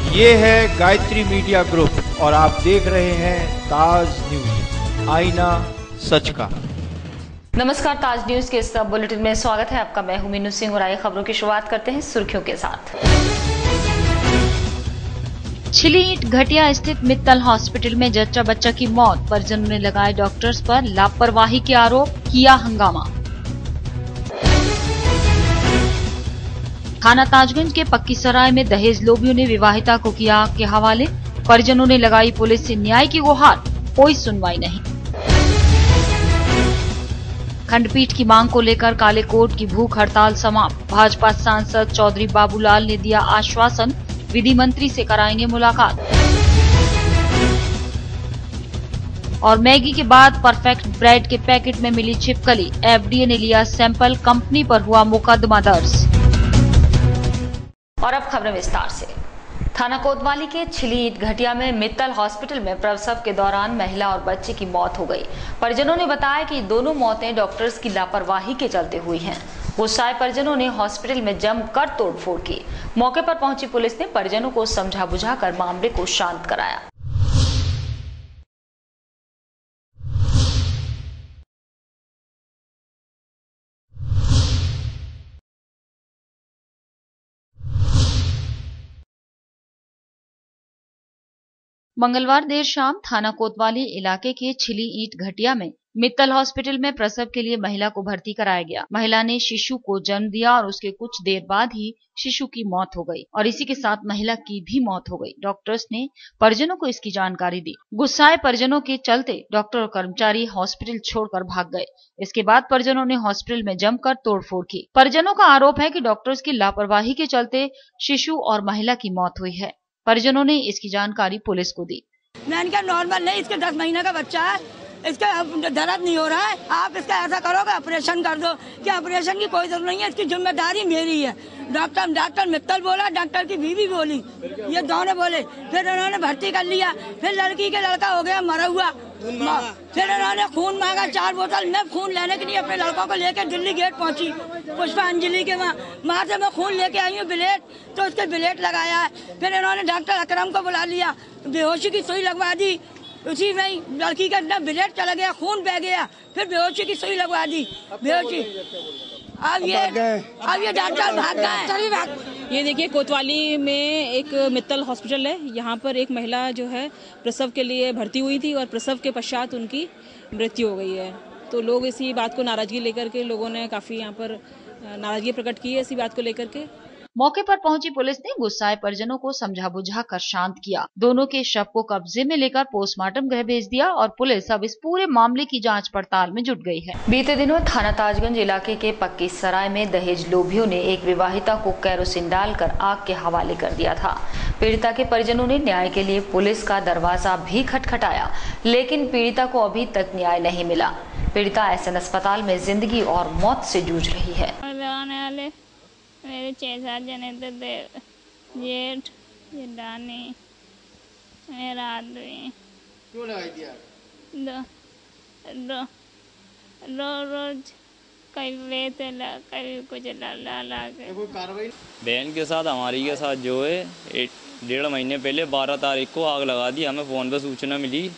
ये है Gayatri media group और आप देख रहे हैं ताज न्यूज, आईना सच का। नमस्कार, ताज न्यूज के इस बुलेटिन में स्वागत है आपका। मैं हूं मीनू सिंह और आइए खबरों की शुरुआत करते हैं सुर्खियों के साथ। छिली ईंट घटिया स्थित मित्तल हॉस्पिटल में जच्चा बच्चा की मौत, परिजनों ने लगाए डॉक्टर्स पर लापरवाही के आरोप, किया हंगामा। थाना ताजगंज के पक्की सराय में दहेज लोभियों ने विवाहिता को किया आग के हवाले, परिजनों ने लगाई पुलिस से न्याय की गुहार, कोई सुनवाई नहीं। खंडपीठ की मांग को लेकर कालेकोट की भूख हड़ताल समाप्त, भाजपा सांसद चौधरी बाबूलाल ने दिया आश्वासन, विधि मंत्री से कराएंगे मुलाकात। और मैगी के बाद परफेक्ट ब्रेड के पैकेट में मिली छिपकली, एफडीए ने लिया सैंपल, कंपनी पर हुआ मुकदमा दर्ज। और अब खबरें विस्तार से। थाना कोतवाली के छिली ईंट घटिया में मित्तल हॉस्पिटल में प्रसव के दौरान महिला और बच्चे की मौत हो गई। परिजनों ने बताया कि दोनों मौतें डॉक्टर्स की लापरवाही के चलते हुई हैं। गुस्साए परिजनों ने हॉस्पिटल में जमकर तोड़फोड़ की। मौके पर पहुंची पुलिस ने परिजनों को समझा बुझाकर मामले को शांत कराया। मंगलवार देर शाम थाना कोतवाली इलाके के छिली ईंट घटिया में मित्तल हॉस्पिटल में प्रसव के लिए महिला को भर्ती कराया गया। महिला ने शिशु को जन्म दिया और उसके कुछ देर बाद ही शिशु की मौत हो गई और इसी के साथ महिला की भी मौत हो गई। डॉक्टर्स ने परिजनों को इसकी जानकारी दी। गुस्साए परिजनों के चलते डॉक्टर और कर्मचारी हॉस्पिटल छोड़कर भाग गए। इसके बाद परिजनों ने हॉस्पिटल में जमकर तोड़फोड़ की। परिजनों का आरोप है कि डॉक्टर्स की लापरवाही के चलते शिशु और महिला की मौत हुई है। परिजनों ने इसकी जानकारी पुलिस को दी। मैंने कहा नॉर्मल नहीं, इसके 10 महीने का बच्चा है, इसका दर्द नहीं हो रहा है, आप इसका ऐसा करोगे ऑपरेशन कर दो। कि ऑपरेशन की कोई जरूरत नहीं है, इसकी जिम्मेदारी मेरी है। डॉक्टर मित्तल बोला, डॉक्टर की बीवी बोली, ये दोनों बोले। फिर उन्होंने भर्ती कर लिया। फिर लड़की के लड़का हो गया मरा हुआ। फिर उन्होंने खून मांगा 4 बोतल। मैं खून लेने के लिए अपने लड़कों को लेकर दिल्ली गेट पहुंची, पुष्पांजलि के वहाँ से मैं खून लेके आई हूँ ब्लेड, तो उसके ब्लेड लगाया है। फिर इन्होंने डॉक्टर अकरम को बुला लिया, बेहोशी की सुई लगवा दी। उसी में ही लड़की का अंदर ब्लेड चला गया, खून बह गया। फिर बेहोशी की सुई लगवा दी, बेहोशी। अब ये डॉक्टर भाग गए। ये देखिए, कोतवाली में एक मित्तल हॉस्पिटल है। यहाँ पर एक महिला जो है प्रसव के लिए भर्ती हुई थी और प्रसव के पश्चात उनकी मृत्यु हो गई है। तो लोग इसी बात को नाराजगी लेकर के, लोगों ने काफी यहाँ पर नाराजगी प्रकट की है इसी बात को लेकर के। मौके पर पहुंची पुलिस ने गुस्साए परिजनों को समझा बुझा कर शांत किया। दोनों के शव को कब्जे में लेकर पोस्टमार्टम गृह भेज दिया और पुलिस अब इस पूरे मामले की जांच पड़ताल में जुट गई है। बीते दिनों थाना ताजगंज इलाके के पक्की सराय में दहेज लोभियों ने एक विवाहिता को कैरोसिन डालकर आग के हवाले कर दिया था। पीड़िता के परिजनों ने न्याय के लिए पुलिस का दरवाजा भी खटखटाया, लेकिन पीड़िता को अभी तक न्याय नहीं मिला। पीड़िता एसएन अस्पताल में जिंदगी और मौत से जूझ रही है। मेरे 6-7 जने तो जेठ, जेठानी, मेरा आदमी। क्यों लगाई दिया? रोज कभी कभी कुछ ला के। बहन के साथ, हमारी के साथ जो है 1.5 महीने पहले 12 तारीख को आग लगा दी। हमें फ़ोन पे सूचना मिली,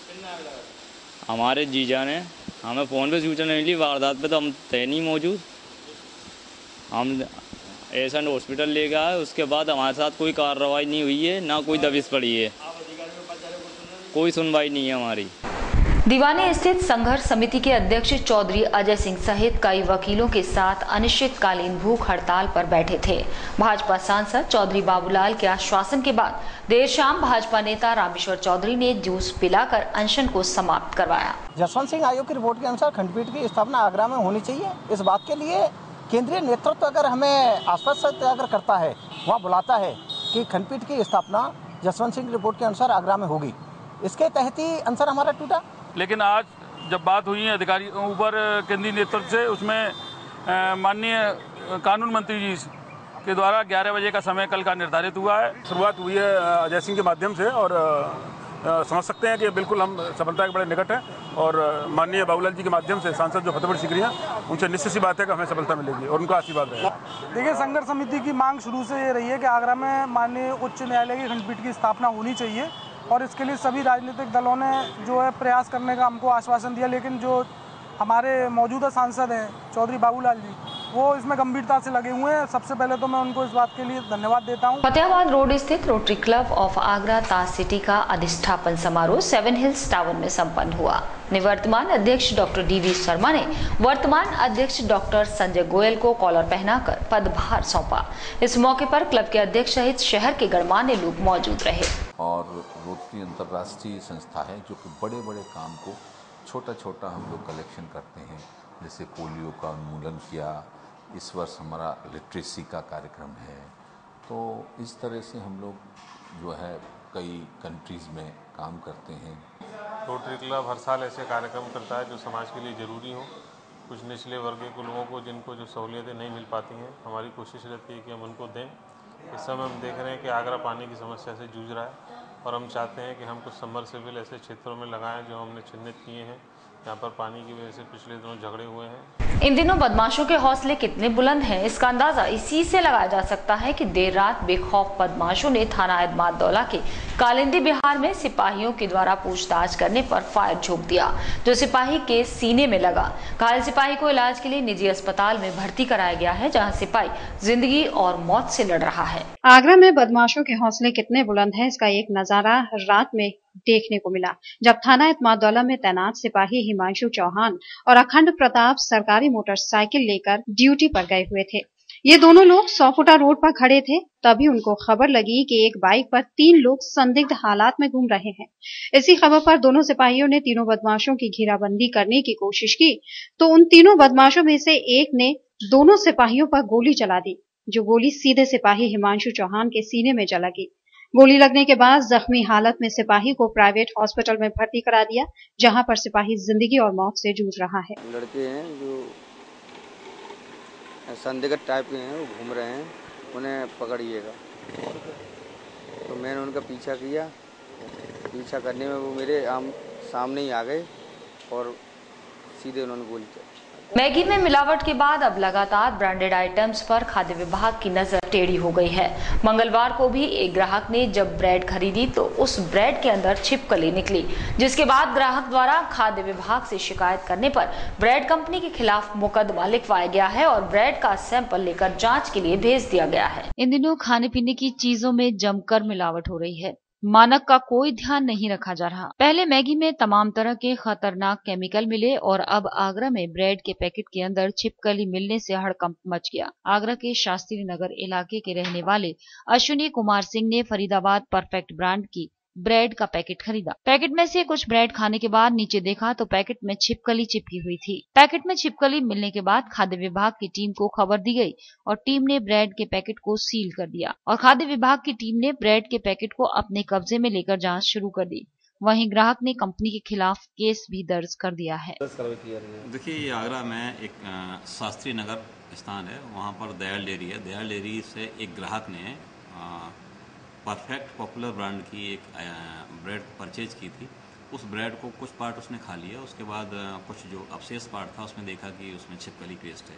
हमारे जीजा ने हमें फ़ोन पे सूचना मिली। वारदात पे तो हम थे नहीं मौजूद। हम एसएन हॉस्पिटल ले गया है। उसके बाद हमारे साथ कोई कार्रवाई नहीं हुई है, ना कोई दबिश पड़ी है, कोई सुनवाई नहीं है हमारी। दीवानी स्थित संघर्ष समिति के अध्यक्ष चौधरी अजय सिंह सहित कई वकीलों के साथ अनिश्चितकालीन भूख हड़ताल पर बैठे थे। भाजपा सांसद चौधरी बाबूलाल के आश्वासन के बाद देर शाम भाजपा नेता रामेश्वर चौधरी ने जूस पिलाकर अनशन को समाप्त करवाया। जसवंत सिंह आयोग की रिपोर्ट के अनुसार खंडपीठ की स्थापना आगरा में होनी चाहिए। इस बात के लिए केंद्रीय नेतृत्व अगर हमें आश्वस्त अगर करता है, वहाँ बुलाता है कि खंडपीठ की स्थापना जसवंत सिंह की रिपोर्ट के अनुसार आगरा में होगी, इसके तहत ही आंसर हमारा टूटा। लेकिन आज जब बात हुई है अधिकारी ऊपर केंद्रीय नेतृत्व से, उसमें माननीय कानून मंत्री जी के द्वारा 11 बजे का समय कल का निर्धारित हुआ है। शुरुआत हुई है अजय सिंह के माध्यम से और समझ सकते हैं कि बिल्कुल हम सफलता के बड़े निकट हैं और माननीय बाबूलाल जी के माध्यम से सांसद जो फतेहपुर सीकरी हैं उनसे निश्चित सी बात है कि हमें सफलता मिलेगी और उनका आशीर्वाद रहेगा। देखिए, संघर्ष समिति की मांग शुरू से ये रही है कि आगरा में माननीय उच्च न्यायालय की खंडपीठ की स्थापना होनी चाहिए और इसके लिए सभी राजनीतिक दलों ने जो है प्रयास करने का हमको आश्वासन दिया, लेकिन जो हमारे मौजूदा सांसद हैं चौधरी बाबूलाल जी, वो इसमें गंभीरता से लगे हुए हैं। सबसे पहले तो मैं उनको इस बात के लिए धन्यवाद देता हूं। फतेहाबाद रोड स्थित rotary club of Agra Taj city का अधिष्ठापन समारोह 7 हिल्स टावर में संपन्न हुआ। निवर्तमान अध्यक्ष डॉक्टर डी.वी. शर्मा ने वर्तमान अध्यक्ष डॉक्टर संजय गोयल को कॉलर पहनाकर पदभार सौंपा। इस मौके पर क्लब के अध्यक्ष सहित शहर के गणमान्य लोग मौजूद रहे। और रोटरी अंतर्राष्ट्रीय संस्था है जो कि बड़े बड़े काम को छोटा छोटा हम लोग कलेक्शन करते हैं, जैसे पोलियो का उन्मूलन किया, इस वर्ष हमारा लिटरेसी का कार्यक्रम है। तो इस तरह से हम लोग जो है कई कंट्रीज़ में काम करते हैं। रोटरी क्लब हर साल ऐसे कार्यक्रम करता है जो समाज के लिए ज़रूरी हो। कुछ निचले वर्ग के लोगों को जिनको जो सहूलियतें नहीं मिल पाती हैं, हमारी कोशिश रहती है कि हम उनको दें। इस समय हम देख रहे हैं कि आगरा पानी की समस्या से जूझ रहा है और हम चाहते हैं कि हम कुछ सबमर्सिबल ऐसे क्षेत्रों में लगाएं जो हमने चिन्हित किए हैं, यहाँ पर पानी की वजह से पिछले दिनों झगड़े हुए हैं। इन दिनों बदमाशों के हौसले कितने बुलंद हैं, इसका अंदाजा इसी से लगाया जा सकता है कि देर रात बेखौफ बदमाशों ने थाना एतमादौला के कालिंदी बिहार में सिपाहियों के द्वारा पूछताछ करने पर फायर झोंक दिया, जो सिपाही के सीने में लगा। घायल सिपाही को इलाज के लिए निजी अस्पताल में भर्ती कराया गया है, जहाँ सिपाही जिंदगी और मौत से लड़ रहा है। आगरा में बदमाशों के हौसले कितने बुलंद हैं, इसका एक नजारा रात में देखने को मिला, जब थाना एतमादौला में तैनात सिपाही हिमांशु चौहान और अखंड प्रताप सरकारी मोटरसाइकिल लेकर ड्यूटी पर गए हुए थे। ये दोनों लोग 100 फुटा रोड पर खड़े थे, तभी उनको खबर लगी कि एक बाइक पर 3 लोग संदिग्ध हालात में घूम रहे हैं। इसी खबर पर दोनों सिपाहियों ने तीनों बदमाशों की घेराबंदी करने की कोशिश की, तो उन तीनों बदमाशों में से एक ने दोनों सिपाहियों पर गोली चला दी, जो गोली सीधे सिपाही हिमांशु चौहान के सीने में जा लगी। गोली लगने के बाद जख्मी हालत में सिपाही को प्राइवेट हॉस्पिटल में भर्ती करा दिया, जहां पर सिपाही जिंदगी और मौत से जूझ रहा है। लड़के हैं जो संदिग्ध टाइप के हैं, वो घूम रहे हैं, उन्हें पकड़िएगा। तो मैंने उनका पीछा किया, पीछा करने में वो मेरे सामने ही आ गए और सीधे उन्होंने गोली चलाई। मैगी में मिलावट के बाद अब लगातार ब्रांडेड आइटम्स पर खाद्य विभाग की नजर टेढ़ी हो गई है। मंगलवार को भी एक ग्राहक ने जब ब्रेड खरीदी तो उस ब्रेड के अंदर छिपकली निकली, जिसके बाद ग्राहक द्वारा खाद्य विभाग से शिकायत करने पर ब्रेड कंपनी के खिलाफ मुकदमा लिखवाया गया है और ब्रेड का सैंपल लेकर जांच के लिए भेज दिया गया है। इन दिनों खाने पीने की चीजों में जमकर मिलावट हो रही है, मानक का कोई ध्यान नहीं रखा जा रहा। पहले मैगी में तमाम तरह के खतरनाक केमिकल मिले और अब आगरा में ब्रेड के पैकेट के अंदर छिपकली मिलने से हड़कंप मच गया। आगरा के शास्त्री नगर इलाके के रहने वाले अश्विनी कुमार सिंह ने फरीदाबाद परफेक्ट ब्रांड की ब्रेड का पैकेट खरीदा। पैकेट में से कुछ ब्रेड खाने के बाद नीचे देखा तो पैकेट में छिपकली चिपकी हुई थी। पैकेट में छिपकली मिलने के बाद खाद्य विभाग की टीम को खबर दी गई और टीम ने ब्रेड के पैकेट को सील कर दिया और खाद्य विभाग की टीम ने ब्रेड के पैकेट को अपने कब्जे में लेकर जांच शुरू कर दी। वहीं ग्राहक ने कंपनी के खिलाफ केस भी दर्ज कर दिया है। देखिए, आगरा में एक शास्त्री नगर स्थान है, वहाँ पर दयाल डेयरी है। दयाल डेयरी से एक ग्राहक ने परफेक्ट पॉपुलर ब्रांड की एक ब्रेड परचेज की थी। उस ब्रेड को कुछ पार्ट उसने खा लिया, उसके बाद कुछ जो अवशेष पार्ट था उसमें देखा कि उसमें छिपकली पेस्ट है,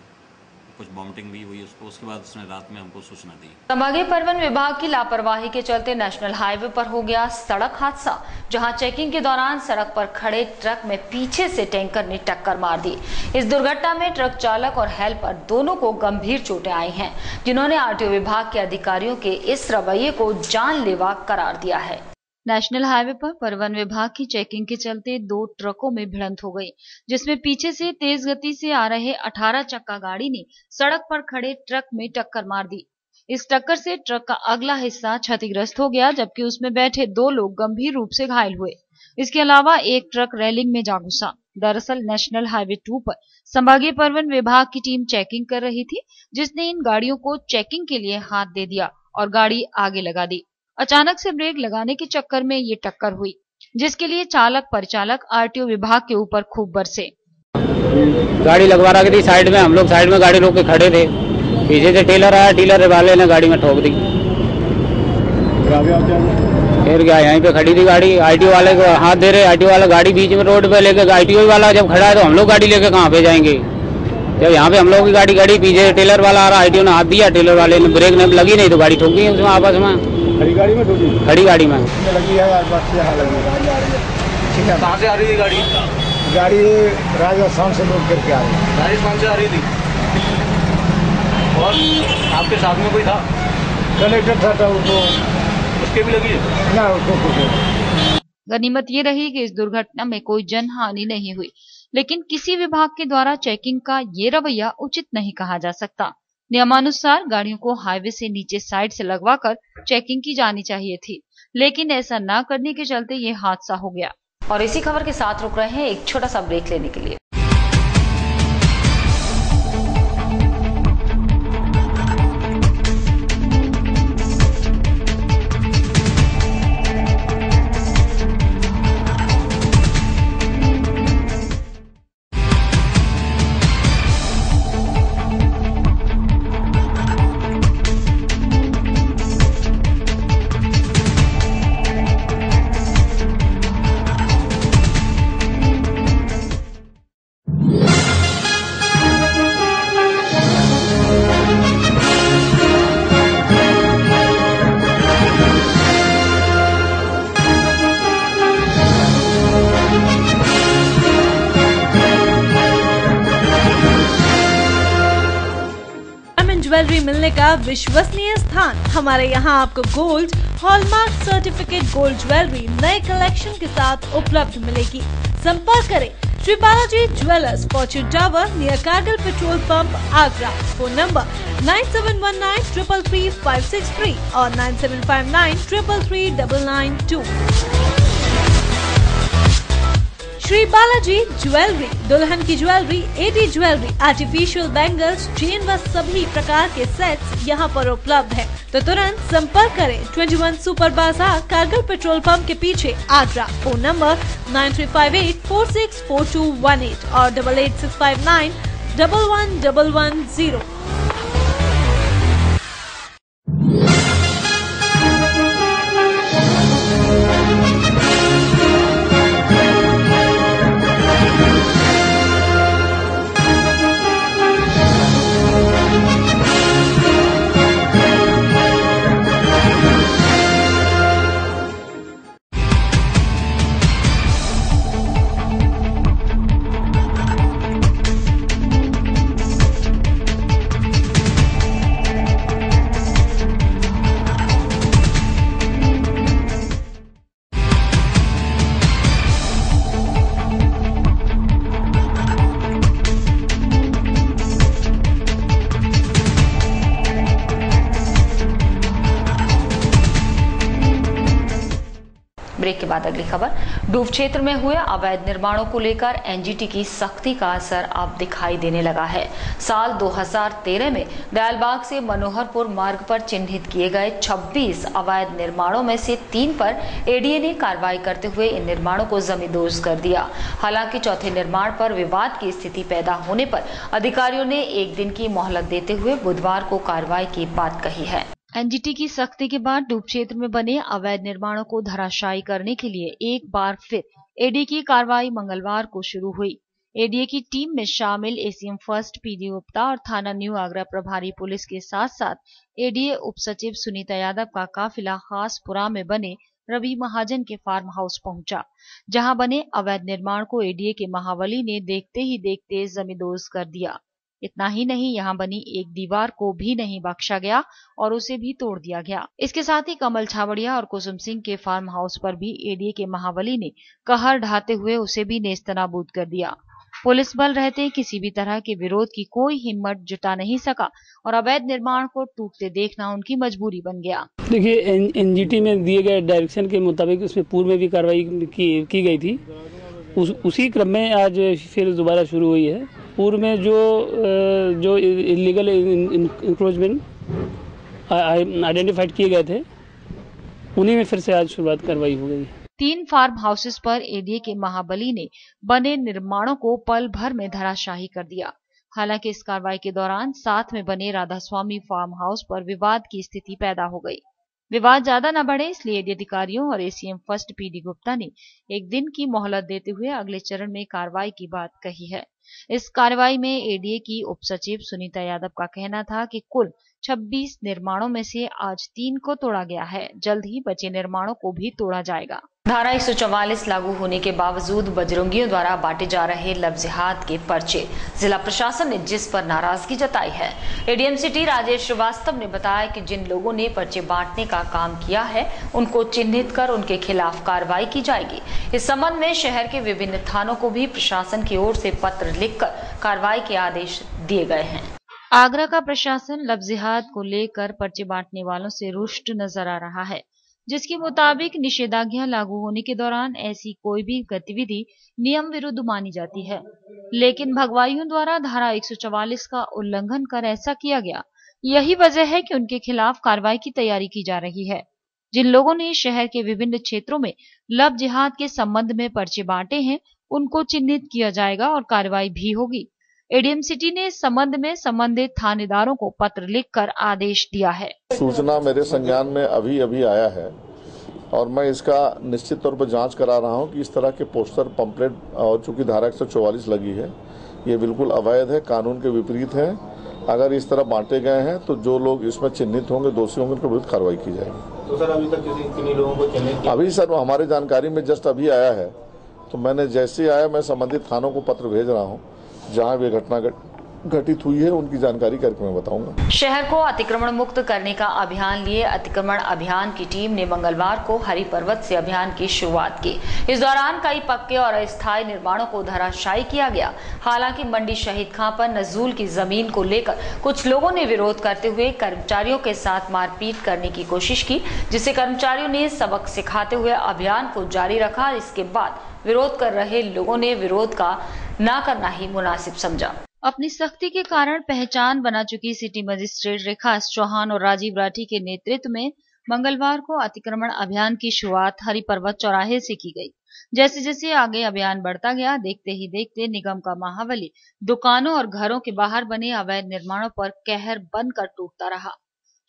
कुछ वॉमिटिंग भी हुई उसको। उसके बाद उसने रात में हमको सूचना दी। संभागीय परिवहन विभाग की लापरवाही के चलते नेशनल हाईवे पर हो गया सड़क हादसा, जहां चेकिंग के दौरान सड़क पर खड़े ट्रक में पीछे से टैंकर ने टक्कर मार दी। इस दुर्घटना में ट्रक चालक और हेल्पर दोनों को गंभीर चोटें आई हैं, जिन्होंने आरटीओ विभाग के अधिकारियों के इस रवैये को जानलेवा करार दिया है। नेशनल हाईवे पर परिवहन विभाग की चेकिंग के चलते 2 ट्रकों में भिड़ंत हो गई, जिसमें पीछे से तेज गति से आ रहे 18 चक्का गाड़ी ने सड़क पर खड़े ट्रक में टक्कर मार दी। इस टक्कर से ट्रक का अगला हिस्सा क्षतिग्रस्त हो गया, जबकि उसमें बैठे 2 लोग गंभीर रूप से घायल हुए। इसके अलावा एक ट्रक रेलिंग में जा घुसा। दरअसल नेशनल हाईवे 2 पर संभागीय परिवहन विभाग की टीम चेकिंग कर रही थी, जिसने इन गाड़ियों को चेकिंग के लिए हाथ दे दिया और गाड़ी आगे लगा दी। अचानक से ब्रेक लगाने के चक्कर में ये टक्कर हुई, जिसके लिए चालक परिचालक आरटीओ विभाग के ऊपर खूब बरसे। गाड़ी लगवा रखी थी साइड में, हम लोग साइड में गाड़ी रोक के खड़े थे। पीछे से टेलर आया, टेलर वाले ने गाड़ी में ठोक दी। फिर क्या यहीं पे खड़ी थी गाड़ी, आईटीओ वाले को हाथ दे रहे, आईटीओ वाला गाड़ी बीच में रोड पे लेके, आईटीओ वाला जब खड़ा है तो हम लोग गाड़ी लेके कहाँ पे जाएंगे। जब यहाँ पे हम लोग की गाड़ी खड़ी, पीछे टेलर वाला आ रहा, आईटीओ ने हाथ दिया, टेलर वाले ने ब्रेक ने लगी नहीं तो गाड़ी ठोक दी उसमें आपस में। खड़ी गाड़ी में ठोकी? खड़ी गाड़ी में लगी है, यहाँ लगी। ठीक है, कहाँ से आ रही थी गाड़ी? गाड़ी राजस्थान से लोड करके आ रही। राजस्थान से आ रही थी। और आपके साथ में कोई था? कनेक्टर था, उसको उसके भी लगी है ना, उसको कुछ। गनीमत ये रही कि इस दुर्घटना में कोई जनहानि नहीं हुई, लेकिन किसी विभाग के द्वारा चेकिंग का ये रवैया उचित नहीं कहा जा सकता। नियमानुसार गाड़ियों को हाईवे से नीचे साइड से लगवाकर चेकिंग की जानी चाहिए थी, लेकिन ऐसा न करने के चलते ये हादसा हो गया। और इसी खबर के साथ रुक रहे हैं एक छोटा सा ब्रेक लेने के लिए। ज्वेलरी मिलने का विश्वसनीय स्थान। हमारे यहाँ आपको gold, hallmark certificate gold jewellery नए कलेक्शन के साथ उपलब्ध मिलेगी। संपर्क करें Shri Balaji jewellers, Fortune tower near Kargil petrol pump, Agra. Phone number 9719 333 563 और 9759 333 992। श्री बालाजी ज्वेलरी, दुल्हन की jewellery, AD jewellery, artificial bangles, chain व सभी प्रकार के सेट्स यहाँ पर उपलब्ध है। तो तुरंत संपर्क करें 21 सुपर बाजार, कारगिल पेट्रोल पंप के पीछे, आगरा। फोन नंबर 9358464218 और 8865911110। ब्रेक के बाद अगली खबर। डूब क्षेत्र में हुए अवैध निर्माणों को लेकर एनजीटी की सख्ती का असर अब दिखाई देने लगा है। साल 2013 में दयालबाग से मनोहरपुर मार्ग पर चिन्हित किए गए 26 अवैध निर्माणों में से 3 पर एडीए ने कार्रवाई करते हुए इन निर्माणों को जमींदोज कर दिया। हालांकि चौथे निर्माण पर विवाद की स्थिति पैदा होने पर अधिकारियों ने 1 दिन की मोहलत देते हुए बुधवार को कार्रवाई की बात कही है। एनजीटी की सख्ती के बाद डूब क्षेत्र में बने अवैध निर्माणों को धराशायी करने के लिए एक बार फिर एडीए की कार्रवाई मंगलवार को शुरू हुई। एडीए की टीम में शामिल एसीएम फर्स्ट पीडी गुप्ता और थाना न्यू आगरा प्रभारी पुलिस के साथ साथ एडीए उप सचिव सुनीता यादव का काफिला खासपुरा में बने रवि महाजन के फार्म हाउस पहुंचा, जहां बने अवैध निर्माण को एडीए के महावली ने देखते ही देखते जमींदोज कर दिया। इतना ही नहीं, यहाँ बनी एक दीवार को भी नहीं बख्शा गया और उसे भी तोड़ दिया गया। इसके साथ ही कमल छावड़िया और कुसुम सिंह के फार्म हाउस पर भी एडीए के महावली ने कहर ढाते हुए उसे भी नेस्तनाबूद कर दिया। पुलिस बल रहते किसी भी तरह के विरोध की कोई हिम्मत जुटा नहीं सका और अवैध निर्माण को टूटते देखना उनकी मजबूरी बन गया। देखिए, एनजीटी में दिए गए डायरेक्शन के मुताबिक उसमें पूर्व में भी कार्रवाई की गई थी। उसी क्रम में आज फिर दोबारा शुरू हुई है। पूर्व में जो इलीगल इंक्रोचमेंट आइडेंटिफाइड किए गए थे, उन्हीं में फिर से आज शुरुआत कार्रवाई हो गई। 3 फार्म हाउसेस पर एडीए के महाबली ने बने निर्माणों को पल भर में धराशाही कर दिया। हालांकि इस कार्रवाई के दौरान साथ में बने राधास्वामी फार्म हाउस पर विवाद की स्थिति पैदा हो गई। विवाद ज्यादा न बढ़े इसलिए ईडी अधिकारियों और एसीएम फर्स्ट पीडी गुप्ता ने एक दिन की मोहलत देते हुए अगले चरण में कार्रवाई की बात कही है। इस कार्रवाई में एडीए की उप सचिव सुनीता यादव का कहना था कि कुल 26 निर्माणों में से आज 3 को तोड़ा गया है, जल्द ही बचे निर्माणों को भी तोड़ा जाएगा। धारा 144 लागू होने के बावजूद बजरंगियों द्वारा बांटे जा रहे लफ्ज़-ए-जिहाद के पर्चे जिला प्रशासन ने जिस पर नाराजगी जताई है। एडीएम सिटी राजेश श्रीवास्तव ने बताया कि जिन लोगों ने पर्चे बांटने का काम किया है उनको चिन्हित कर उनके खिलाफ कार्रवाई की जाएगी। इस संबंध में शहर के विभिन्न थानों को भी प्रशासन की ओर से पत्र लिखकर कार्रवाई के आदेश दिए गए हैं। आगरा का प्रशासन लफ्ज़-ए-जिहाद को लेकर पर्चे बांटने वालों से रुष्ट नजर आ रहा है, जिसके मुताबिक निषेधाज्ञा लागू होने के दौरान ऐसी कोई भी गतिविधि नियम विरुद्ध मानी जाती है, लेकिन भगवाइयों द्वारा धारा 144 का उल्लंघन कर ऐसा किया गया। यही वजह है कि उनके खिलाफ कार्रवाई की तैयारी की जा रही है। जिन लोगों ने शहर के विभिन्न क्षेत्रों में लफ्ज़-ए-जिहाद के संबंध में पर्चे बांटे हैं उनको चिन्हित किया जाएगा और कार्रवाई भी होगी। एडीएम सिटी ने इस संबंध में संबंधित थानेदारों को पत्र लिखकर आदेश दिया है। सूचना मेरे संज्ञान में अभी आया है और मैं इसका निश्चित तौर पर जांच करा रहा हूं कि इस तरह के पोस्टर पंपलेट और चूंकि धारा 144 लगी है ये बिल्कुल अवैध है, कानून के विपरीत है। अगर इस तरह बांटे गए हैं तो जो लोग इसमें चिन्हित होंगे, दोषी होंगे, उनके विरुद्ध कार्रवाई की जाएगी। तो सर अभी तक कितने लोगों को चिन्हित? अभी सर हमारी जानकारी में जस्ट अभी आया है, तो मैंने जैसे आया मैं संबंधित थानों को पत्र भेज रहा हूँ। जहां भी घटना घटित हुई है उनकी जानकारी करके मैं बताऊंगा। शहर को अतिक्रमण मुक्त करने का अभियान लिए अतिक्रमण अभियान की टीम ने मंगलवार को हरि पर्वत से अभियान की शुरुआत की। इस दौरान कई पक्के और अस्थायी निर्माणों को धराशायी किया गया। हालांकि मंडी शहीद खां पर नजूल की जमीन को लेकर कुछ लोगों ने विरोध करते हुए कर्मचारियों के साथ मारपीट करने की कोशिश की, जिसे कर्मचारियों ने सबक सिखाते हुए अभियान को जारी रखा। इसके बाद विरोध कर रहे लोगों ने विरोध का ना करना ही मुनासिब समझा। अपनी सख्ती के कारण पहचान बना चुकी सिटी मजिस्ट्रेट रेखा चौहान और राजीव राठी के नेतृत्व में मंगलवार को अतिक्रमण अभियान की शुरुआत हरि पर्वत चौराहे से की गई। जैसे जैसे आगे अभियान बढ़ता गया, देखते ही देखते निगम का महाबली दुकानों और घरों के बाहर बने अवैध निर्माणों पर कहर बनकर टूटता रहा।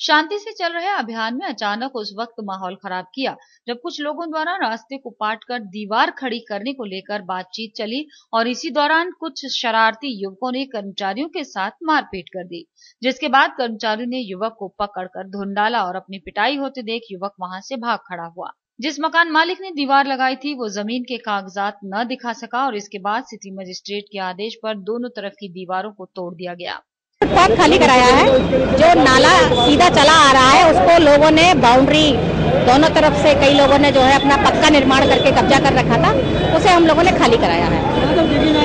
शांति से चल रहे अभियान में अचानक उस वक्त माहौल खराब किया जब कुछ लोगों द्वारा रास्ते को पाटकर दीवार खड़ी करने को लेकर बातचीत चली और इसी दौरान कुछ शरारती युवकों ने कर्मचारियों के साथ मारपीट कर दी, जिसके बाद कर्मचारियों ने युवक को पकड़कर धुन डाला और अपनी पिटाई होते देख युवक वहां से भाग खड़ा हुआ। जिस मकान मालिक ने दीवार लगाई थी वो जमीन के कागजात न दिखा सका और इसके बाद सिटी मजिस्ट्रेट के आदेश पर दोनों तरफ की दीवारों को तोड़ दिया गया। फुटपाथ खाली कराया है, जो नाला सीधा चला आ रहा है उसको लोगों ने बाउंड्री दोनों तरफ से कई लोगों ने जो है अपना पक्का निर्माण करके कब्जा कर रखा था, उसे हम लोगों ने खाली कराया है।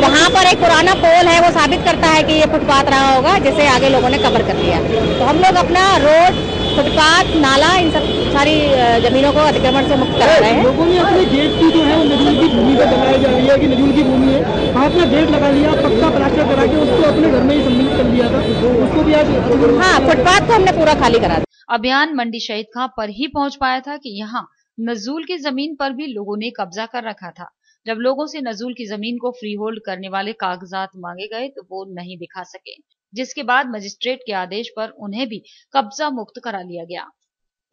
वहाँ पर एक पुराना पोल है, वो साबित करता है कि ये फुटपाथ रहा होगा, जिसे आगे लोगों ने कवर कर लिया। तो हम लोग अपना रोड, फुटपाथ, नाला, इन सब सारी जमीनों को अतिक्रमण से मुक्त करा रहे हैं। लोगों ने अपने गेट की जो है वो नजूल की भूमि पर लगाई जा रही है कि नजूल की भूमि है, वहाँ अपना गेट लगा लिया, पक्का प्लास्टर करा के उसको अपने घर में ही सम्मिलित कर दिया था, उसको भी आज फुटपाथ को हमने पूरा खाली करा दिया। अभियान मंडी शहीद खां पर ही पहुंच पाया था कि यहाँ नजूल की जमीन पर भी लोगों ने कब्जा कर रखा था। जब लोगों से नजूल की जमीन को फ्री होल्ड करने वाले कागजात मांगे गए तो वो नहीं दिखा सके, जिसके बाद मजिस्ट्रेट के आदेश पर उन्हें भी कब्जा मुक्त करा लिया गया।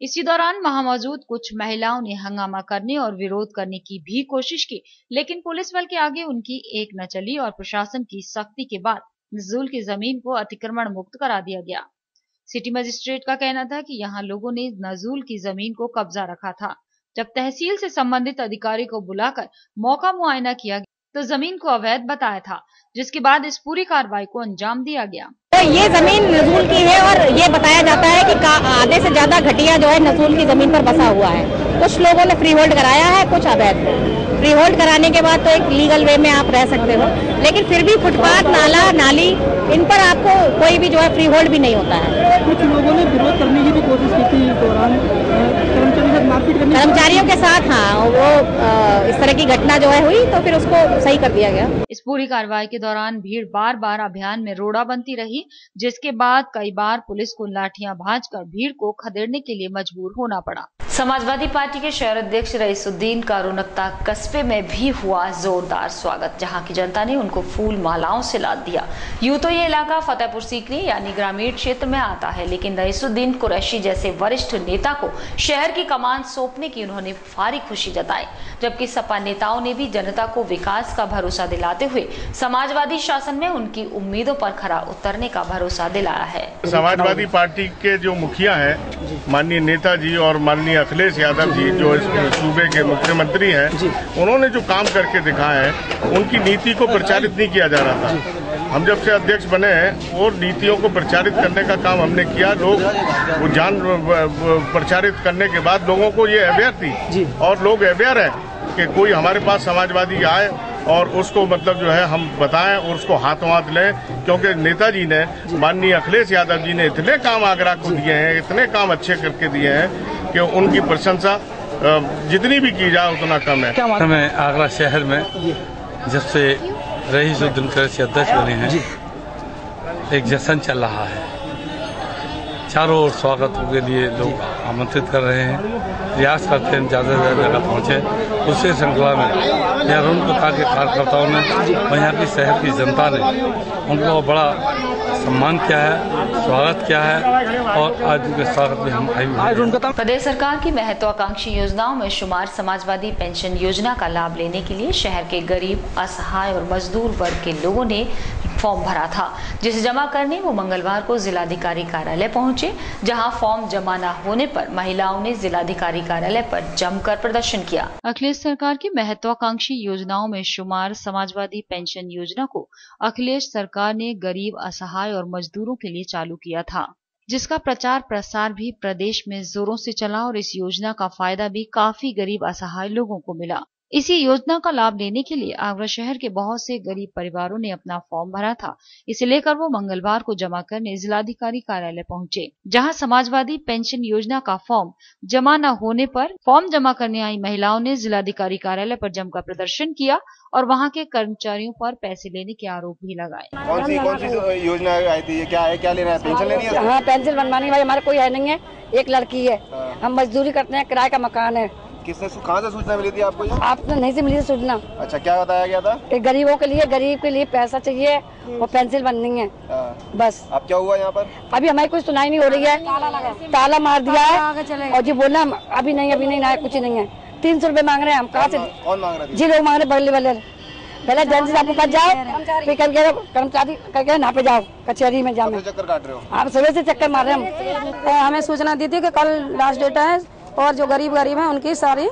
इसी दौरान वहां मौजूद कुछ महिलाओं ने हंगामा करने और विरोध करने की भी कोशिश की, लेकिन पुलिस बल के आगे उनकी एक न चली और प्रशासन की सख्ती के बाद नजूल की जमीन को अतिक्रमण मुक्त करा दिया गया। सिटी मजिस्ट्रेट का कहना था कि यहाँ लोगों ने नजूल की जमीन को कब्जा रखा था। जब तहसील से संबंधित अधिकारी को बुलाकर मौका मुआयना किया गया तो जमीन को अवैध बताया था, जिसके बाद इस पूरी कार्रवाई को अंजाम दिया गया। तो ये जमीन नजूल की है और ये बताया जाता है कि आधे से ज्यादा घटिया जो है नजूल की जमीन पर बसा हुआ है। कुछ लोगों ने फ्री होल्ड कराया है, कुछ अवैध। फ्री होल्ड कराने के बाद तो एक लीगल वे में आप रह सकते हो, लेकिन फिर भी फुटपाथ, नाला, नाली, इन पर आपको कोई भी जो है फ्री होल्ड भी नहीं होता है। कुछ लोगों ने विरोध करने की भी कोशिश की थी इस दौरान, कर्मचारी मारपीट करनी कर्मचारियों के साथ, हाँ, वो इस तरह की घटना जो है हुई तो फिर उसको सही कर दिया गया। इस पूरी कार्रवाई के दौरान भीड़ बार बार अभियान में रोड़ा बनती रही, जिसके बाद कई बार पुलिस को लाठियां भांजकर भीड़ को खदेड़ने के लिए मजबूर होना पड़ा। समाजवादी पार्टी के शहर अध्यक्ष रईसुद्दीन का रोनकता कस्बे में भी हुआ जोरदार स्वागत, जहां की जनता ने उनको फूल मालाओं से लाद दिया। यूं तो ये इलाका फतेहपुर सीकरी यानी ग्रामीण क्षेत्र में आता है, लेकिन रईसुद्दीन कुरैशी जैसे वरिष्ठ नेता को शहर की कमान सौंपने की उन्होंने भारी खुशी जताई, जबकि सपा नेताओं ने भी जनता को विकास का भरोसा दिलाते हुए समाजवादी शासन में उनकी उम्मीदों पर खरा उतरने का भरोसा दिलाया है। समाजवादी पार्टी के जो मुखिया है माननीय नेताजी और माननीय अखिलेश यादव जी जो इस सूबे के मुख्यमंत्री हैं, उन्होंने जो काम करके दिखाए हैं, उनकी नीति को प्रचारित नहीं किया जा रहा था। हम जब से अध्यक्ष बने हैं वो नीतियों को प्रचारित करने का काम हमने किया। लोग वो जान प्रचारित करने के बाद लोगों को ये अवेयर थी और लोग अवेयर है कि कोई हमारे पास समाजवादी आए और उसको मतलब जो है हम बताएं और उसको हाथों हाथ लें, क्योंकि नेताजी ने माननीय अखिलेश यादव जी ने इतने काम आगरा को दिए हैं, इतने काम अच्छे करके दिए हैं कि उनकी प्रशंसा जितनी भी की जाए उतना कम है। हमें आगरा शहर में जब से रईसुद्दीन कुरैशी अध्यक्ष बने हैं एक जश्न चल रहा है। चारों ओर स्वागत के लिए लोग आमंत्रित कर रहे हैं, प्रयास करते हैं ज़्यादा से ज़्यादा जगह पहुँचे। उसी श्रृंखला में यहाँ रोनकता के कार्यकर्ताओं ने और यहाँ की शहर की जनता ने उनको बड़ा सम्मान किया है, स्वागत किया है और आज उनके स्वागत में हम आए। प्रदेश सरकार की महत्वाकांक्षी योजनाओं में शुमार समाजवादी पेंशन योजना का लाभ लेने के लिए शहर के गरीब, असहाय और मजदूर वर्ग के लोगों ने फॉर्म भरा था, जिसे जमा करने वो मंगलवार को जिलाधिकारी कार्यालय पहुंचे, जहां फॉर्म जमा न होने पर महिलाओं ने जिलाधिकारी कार्यालय पर जमकर प्रदर्शन किया। अखिलेश सरकार की महत्वाकांक्षी योजनाओं में शुमार समाजवादी पेंशन योजना को अखिलेश सरकार ने गरीब, असहाय और मजदूरों के लिए चालू किया था, जिसका प्रचार प्रसार भी प्रदेश में जोरों से चला और इस योजना का फायदा भी काफी गरीब, असहाय लोगों को मिला। इसी योजना का लाभ लेने के लिए आगरा शहर के बहुत से गरीब परिवारों ने अपना फॉर्म भरा था। इसे लेकर वो मंगलवार को जमा करने जिलाधिकारी कार्यालय पहुंचे, जहां समाजवादी पेंशन योजना का फॉर्म जमा न होने पर फॉर्म जमा करने आई महिलाओं ने जिलाधिकारी कार्यालय पर जमकर प्रदर्शन किया और वहां के कर्मचारियों पर पैसे लेने के आरोप भी लगाए। कौन सी योजना आई थी? ये क्या है, क्या लेना है? पेंशन लेनी है? हाँ, पेंशन बनवानी भाई, हमारे कोई है नहीं है, एक लड़की है, हम मजदूरी करते हैं, किराए का मकान है। किसने कहाँ से सूचना मिली थी आपको? आपने नहीं से मिली सूचना। अच्छा, क्या बताया गया था? कि गरीब के लिए पैसा चाहिए और पेंसिल बननी है, बस। अब क्या हुआ यहाँ पर? अभी हमारी कोई सुनाई नहीं हो रही है, ताला मार दिया है और जी बोला अभी नहीं ना, कुछ नहीं है। 300 रुपए मांग रहे हैं हम। कहाँ से? कौन मांग रहा है? जी लोग मांग रहे, बगले वाले। पहले जल्दी से आपको पास जाओ, फिर करके कर्मचारी करके ना पे जाओ, कचहरी में जाओ। चक्कर काट रहे हो आप? सुबह से चक्कर मार रहे हैं। हमें सूचना दी थी कि कल लास्ट डेट है और जो गरीब हैं उनकी सारी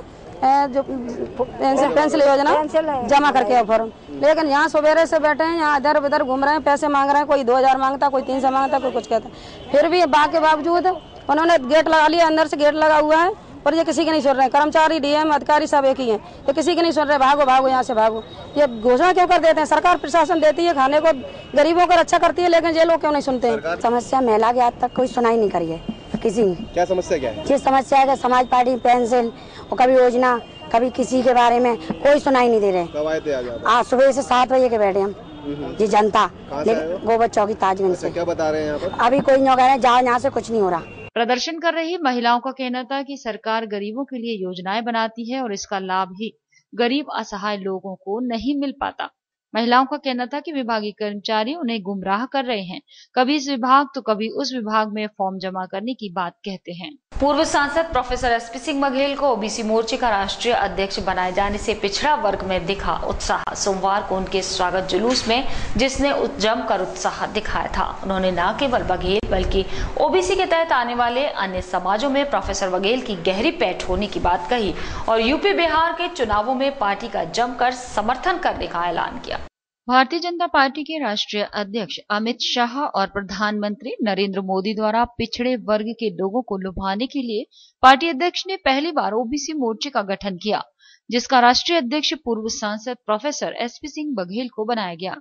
जो पेंसिल योजना जमा करके आओ फॉर्म। लेकिन यहाँ सवेरे से बैठे हैं, यहाँ इधर उधर घूम रहे हैं, पैसे मांग रहे हैं, कोई 2000 मांगता, कोई 300 मांगता, कोई कुछ कहता। फिर भी के बावजूद उन्होंने गेट लगा लिया, अंदर से गेट लगा हुआ है और ये किसी के नहीं सुन रहे। कर्मचारी, डीएम, अधिकारी सब एक ही हैं, ये किसी के नहीं सुन रहे। भागो यहाँ से भागो, ये घोषणा क्यों कर देते हैं? सरकार प्रशासन देती है खाने को, गरीबों को रक्षा करती है, लेकिन ये लोग क्यों नहीं सुनते हैं? समस्या महिला की आज तक कोई सुनाई नहीं करी है किसी। क्या समस्या क्या है? ये समस्या है कि समाज पार्टी पेंशन और कभी योजना, कभी किसी के बारे में कोई सुनाई नहीं दे रहे। कब आए थे आज सुबह से 7 बजे के बैठे हम जी जनता, गोबर चौकी ताजगंज से। क्या बता रहे हैं यहाँ पर? अभी कोई नहीं कह रहे, जाओ यहाँ से, कुछ नहीं हो रहा। प्रदर्शन कर रही महिलाओं का कहना था कि सरकार गरीबों के लिए योजनाएं बनाती है और इसका लाभ ही गरीब, असहाय लोगों को नहीं मिल पाता। महिलाओं का कहना था कि विभागीय कर्मचारी उन्हें गुमराह कर रहे हैं, कभी इस विभाग तो कभी उस विभाग में फॉर्म जमा करने की बात कहते हैं। पूर्व सांसद प्रोफेसर एसपी सिंह बघेल को ओबीसी मोर्चे का राष्ट्रीय अध्यक्ष बनाए जाने से पिछड़ा वर्ग में दिखा उत्साह। सोमवार को उनके स्वागत जुलूस में जिसने जमकर उत्साह दिखाया था, उन्होंने न केवल बघेल बल्कि ओबीसी के तहत आने वाले अन्य समाजों में प्रोफेसर बघेल की गहरी पैठ होने की बात कही और यूपी बिहार के चुनावों में पार्टी का जमकर समर्थन करने का ऐलान किया। भारतीय जनता पार्टी के राष्ट्रीय अध्यक्ष अमित शाह और प्रधानमंत्री नरेंद्र मोदी द्वारा पिछड़े वर्ग के लोगों को लुभाने के लिए पार्टी अध्यक्ष ने पहली बार ओबीसी मोर्चे का गठन किया, जिसका राष्ट्रीय अध्यक्ष पूर्व सांसद प्रोफेसर एसपी सिंह बघेल को बनाया गया।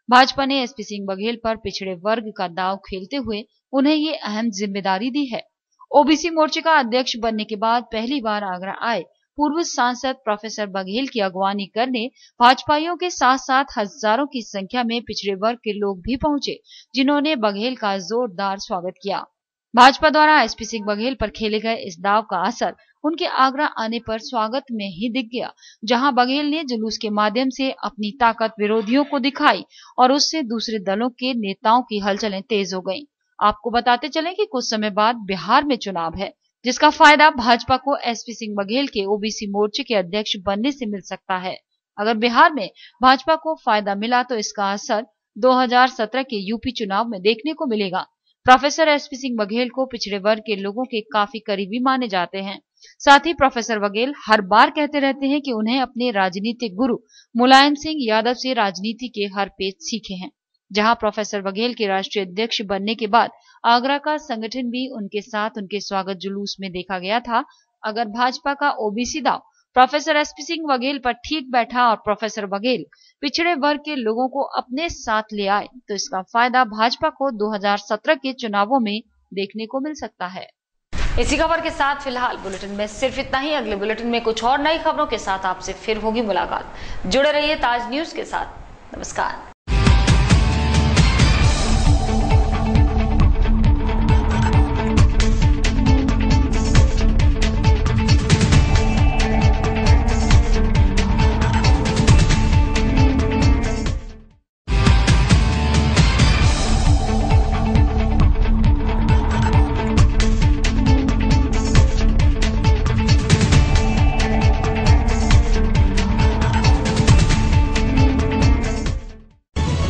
भाजपा ने एसपी सिंह बघेल पर पिछड़े वर्ग का दांव खेलते हुए उन्हें ये अहम जिम्मेदारी दी है ओबीसी मोर्चे का अध्यक्ष बनने के बाद पहली बार आगरा आए पूर्व सांसद प्रोफेसर बघेल की अगवानी करने भाजपाइयों के साथ साथ हजारों की संख्या में पिछड़े वर्ग के लोग भी पहुंचे, जिन्होंने बघेल का जोरदार स्वागत किया। भाजपा द्वारा एसपी सिंह बघेल पर खेले गए इस दाव का असर उनके आगरा आने पर स्वागत में ही दिख गया, जहां बघेल ने जुलूस के माध्यम से अपनी ताकत विरोधियों को दिखाई और उससे दूसरे दलों के नेताओं की हलचलें तेज हो गईं। आपको बताते चलें कि कुछ समय बाद बिहार में चुनाव है, जिसका फायदा भाजपा को एसपी सिंह बघेल के ओबीसी मोर्चे के अध्यक्ष बनने से मिल सकता है। अगर बिहार में भाजपा को फायदा मिला तो इसका असर 2017 के यूपी चुनाव में देखने को मिलेगा। प्रोफेसर एसपी सिंह बघेल को पिछड़े वर्ग के लोगों के काफी करीबी माने जाते हैं। साथ ही प्रोफेसर बघेल हर बार कहते रहते हैं कि उन्हें अपने राजनीतिक गुरु मुलायम सिंह यादव से राजनीति के हर पेज सीखे हैं। जहां प्रोफेसर बघेल के राष्ट्रीय अध्यक्ष बनने के बाद आगरा का संगठन भी उनके साथ उनके स्वागत जुलूस में देखा गया था। अगर भाजपा का ओबीसी दाव प्रोफेसर एसपी सिंह बघेल पर ठीक बैठा और प्रोफेसर बघेल पिछड़े वर्ग के लोगों को अपने साथ ले आए तो इसका फायदा भाजपा को 2017 के चुनावों में देखने को मिल सकता है। इसी खबर के साथ फिलहाल बुलेटिन में सिर्फ इतना ही। अगले बुलेटिन में कुछ और नई खबरों के साथ आपसे फिर होगी मुलाकात। जुड़े रहिए ताज न्यूज के साथ। नमस्कार।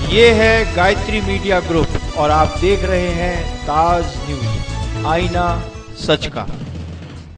ये है गायत्री मीडिया ग्रुप और आप देख रहे हैं ताज न्यूज, आईना सच का।